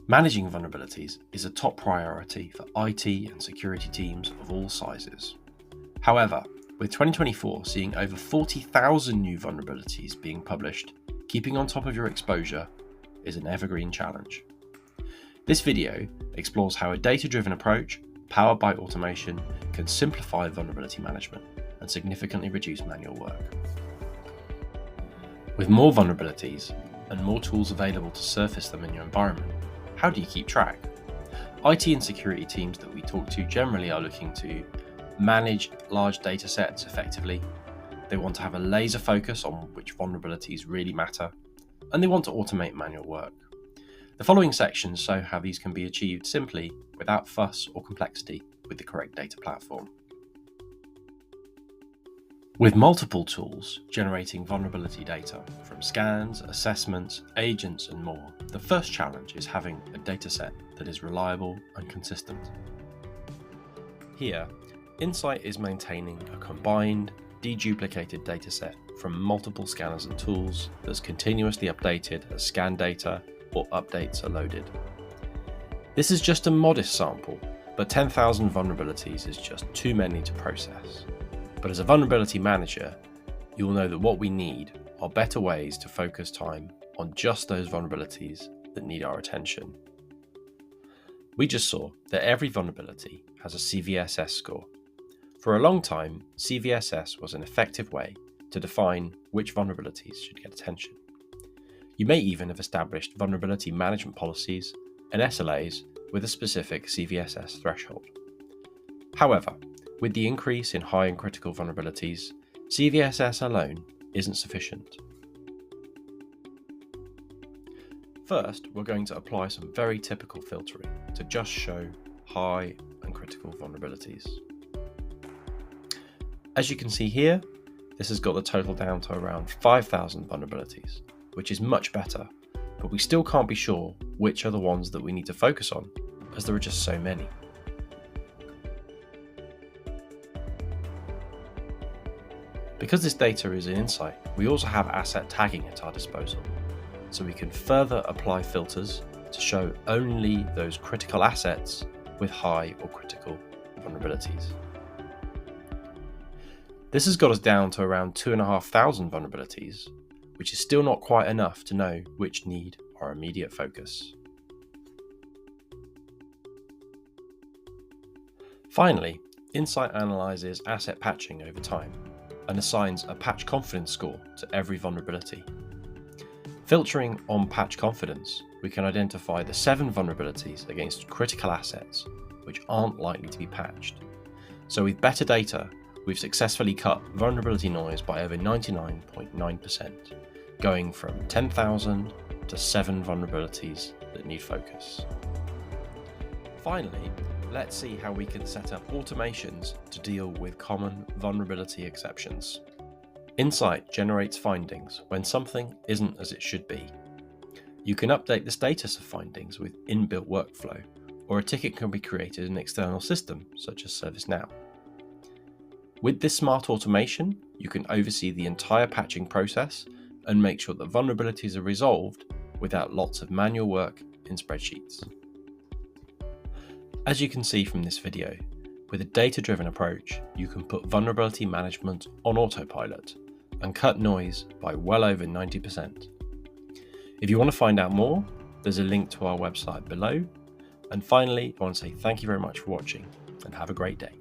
Managing vulnerabilities is a top priority for IT and security teams of all sizes. However, with 2024 seeing over 40,000 new vulnerabilities being published, keeping on top of your exposure is an evergreen challenge. This video explores how a data-driven approach, powered by automation, can simplify vulnerability management and significantly reduce manual work. With more vulnerabilities and more tools available to surface them in your environment, how do you keep track? IT and security teams that we talk to generally are looking to manage large data sets effectively. They want to have a laser focus on which vulnerabilities really matter, and they want to automate manual work. The following sections show how these can be achieved simply, without fuss or complexity, with the correct data platform. With multiple tools generating vulnerability data from scans, assessments, agents, and more, the first challenge is having a dataset that is reliable and consistent. Here, Insight is maintaining a combined, deduplicated dataset from multiple scanners and tools that's continuously updated as scan data or updates are loaded. This is just a modest sample, but 10,000 vulnerabilities is just too many to process. But as a vulnerability manager, you will know that what we need are better ways to focus time on just those vulnerabilities that need our attention. We just saw that every vulnerability has a CVSS score. For a long time, CVSS was an effective way to define which vulnerabilities should get attention. You may even have established vulnerability management policies and SLAs with a specific CVSS threshold. However, with the increase in high and critical vulnerabilities, CVSS alone isn't sufficient. First, we're going to apply some very typical filtering to just show high and critical vulnerabilities. As you can see here, this has got the total down to around 5,000 vulnerabilities, which is much better, but we still can't be sure which are the ones that we need to focus on, as there are just so many. Because this data is in Insight, we also have asset tagging at our disposal, so we can further apply filters to show only those critical assets with high or critical vulnerabilities. This has got us down to around 2,500 vulnerabilities, which is still not quite enough to know which need our immediate focus. Finally, Insight analyzes asset patching over time and assigns a patch confidence score to every vulnerability. Filtering on patch confidence, we can identify the 7 vulnerabilities against critical assets which aren't likely to be patched. So with better data, we've successfully cut vulnerability noise by over 99.9%, going from 10,000 to 7 vulnerabilities that need focus. Finally, let's see how we can set up automations to deal with common vulnerability exceptions. Insight generates findings when something isn't as it should be. You can update the status of findings with inbuilt workflow, or a ticket can be created in an external system, such as ServiceNow. With this smart automation, you can oversee the entire patching process and make sure that vulnerabilities are resolved without lots of manual work in spreadsheets. As you can see from this video, with a data-driven approach, you can put vulnerability management on autopilot and cut noise by well over 90%. If you want to find out more, there's a link to our website below. And finally, I want to say thank you very much for watching and have a great day.